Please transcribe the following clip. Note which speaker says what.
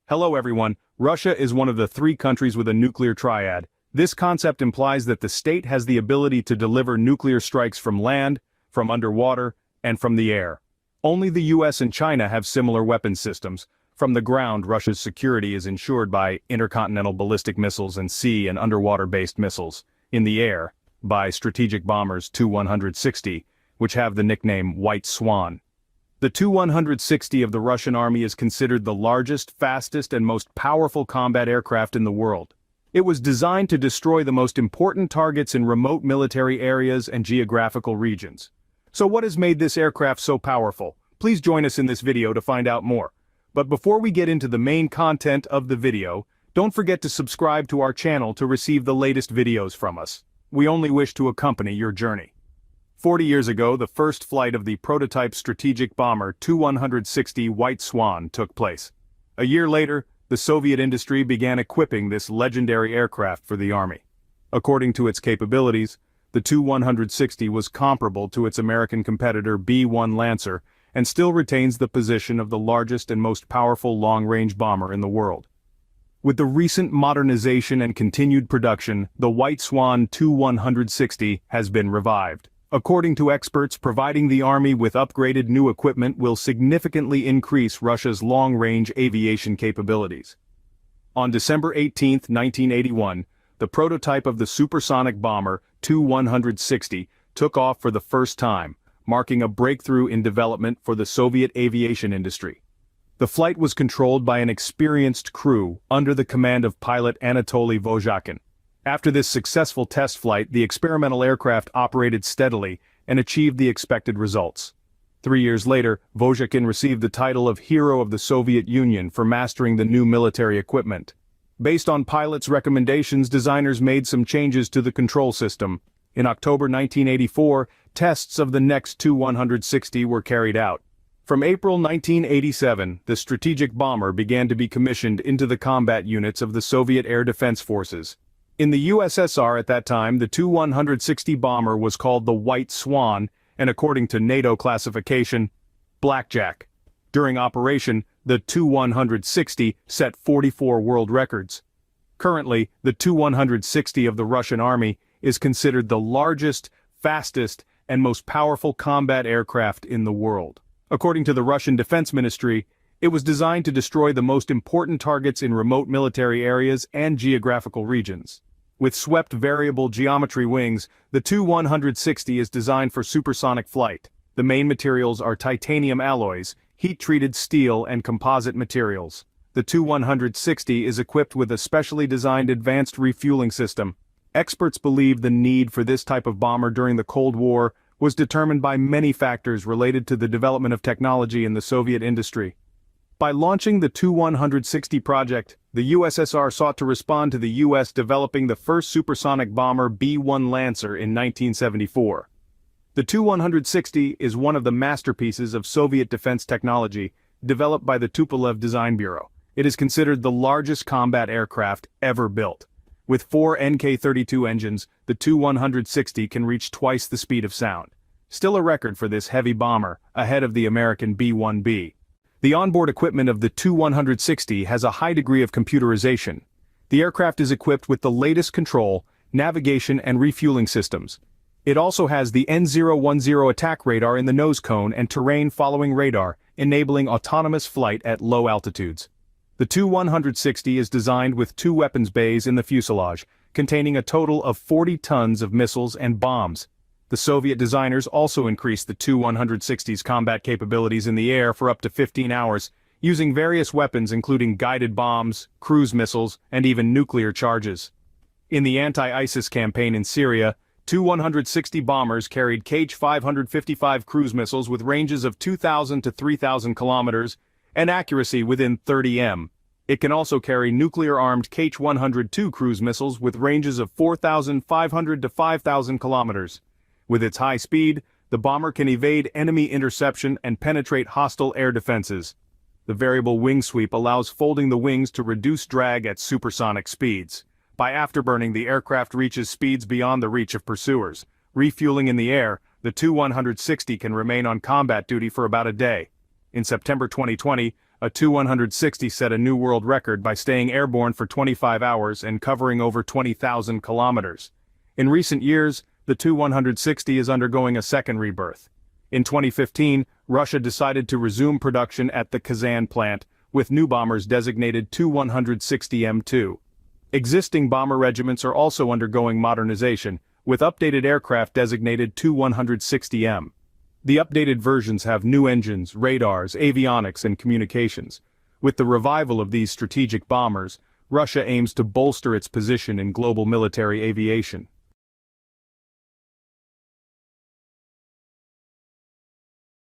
Speaker 1: Hello everyone, Russia is one of the three countries with a nuclear triad. This concept implies that the state has the ability to deliver nuclear strikes from land, from underwater, and from the air. Only the US and China have similar weapons systems. From the ground, Russia's security is ensured by intercontinental ballistic missiles and sea and underwater-based missiles. In the air, by strategic bombers Tu-160, which have the nickname White Swan. The Tu-160 of the Russian army is considered the largest, fastest, and most powerful combat aircraft in the world. It was designed to destroy the most important targets in remote military areas and geographical regions. So what has made this aircraft so powerful? Please join us in this video to find out more. But before we get into the main content of the video, don't forget to subscribe to our channel to receive the latest videos from us. We only wish to accompany your journey. 40 years ago, the first flight of the prototype strategic bomber Tu-160 White Swan took place. A year later, the Soviet industry began equipping this legendary aircraft for the army. According to its capabilities, the Tu-160 was comparable to its American competitor B-1 Lancer and still retains the position of the largest and most powerful long-range bomber in the world. With the recent modernization and continued production, the White Swan Tu-160 has been revived. According to experts, providing the army with upgraded new equipment will significantly increase Russia's long-range aviation capabilities. On December 18, 1981, the prototype of the supersonic bomber Tu-160 took off for the first time, marking a breakthrough in development for the Soviet aviation industry. The flight was controlled by an experienced crew under the command of pilot Anatoly Vozhakin. After this successful test flight, the experimental aircraft operated steadily and achieved the expected results. 3 years later, Vozhakin received the title of Hero of the Soviet Union for mastering the new military equipment. Based on pilots' recommendations, designers made some changes to the control system. In October 1984, tests of the next Tu-160 were carried out. From April 1987, the strategic bomber began to be commissioned into the combat units of the Soviet Air Defense Forces. In the USSR at that time, the Tu-160 bomber was called the White Swan, and according to NATO classification, Blackjack. During operation, the Tu-160 set 44 world records. Currently, the Tu-160 of the Russian army is considered the largest, fastest, and most powerful combat aircraft in the world. According to the Russian Defense Ministry, it was designed to destroy the most important targets in remote military areas and geographical regions. With swept variable geometry wings, the Tu-160 is designed for supersonic flight. The main materials are titanium alloys, heat-treated steel, and composite materials. The Tu-160 is equipped with a specially designed advanced refueling system. Experts believe the need for this type of bomber during the Cold War was determined by many factors related to the development of technology in the Soviet industry. By launching the Tu-160 project, the USSR sought to respond to the US developing the first supersonic bomber B-1 Lancer in 1974. The Tu-160 is one of the masterpieces of Soviet defense technology, developed by the Tupolev Design Bureau. It is considered the largest combat aircraft ever built. With 4 NK-32 engines, the Tu-160 can reach twice the speed of sound. Still a record for this heavy bomber, ahead of the American B-1B. The onboard equipment of the Tu-160 has a high degree of computerization. The aircraft is equipped with the latest control, navigation, and refueling systems. It also has the N010 attack radar in the nose cone and terrain-following radar, enabling autonomous flight at low altitudes. The Tu-160 is designed with 2 weapons bays in the fuselage, containing a total of 40 tons of missiles and bombs. The Soviet designers also increased the Tu-160's combat capabilities in the air for up to 15 hours, using various weapons including guided bombs, cruise missiles, and even nuclear charges. In the anti-ISIS campaign in Syria, Tu-160 bombers carried Kh-555 cruise missiles with ranges of 2,000 to 3,000 kilometers and accuracy within 30 m. It can also carry nuclear-armed Kh-102 cruise missiles with ranges of 4,500 to 5,000 kilometers. With its high speed, the bomber can evade enemy interception and penetrate hostile air defenses. The variable wing sweep allows folding the wings to reduce drag at supersonic speeds. By afterburning, the aircraft reaches speeds beyond the reach of pursuers. Refueling in the air, the Tu-160 can remain on combat duty for about a day. In September 2020, a Tu-160 set a new world record by staying airborne for 25 hours and covering over 20,000 kilometers. In recent years, the Tu-160 is undergoing a second rebirth. In 2015, Russia decided to resume production at the Kazan plant, with new bombers designated Tu-160M2. Existing bomber regiments are also undergoing modernization, with updated aircraft designated Tu-160M. The updated versions have new engines, radars, avionics, and communications. With the revival of these strategic bombers, Russia aims to bolster its position in global military aviation.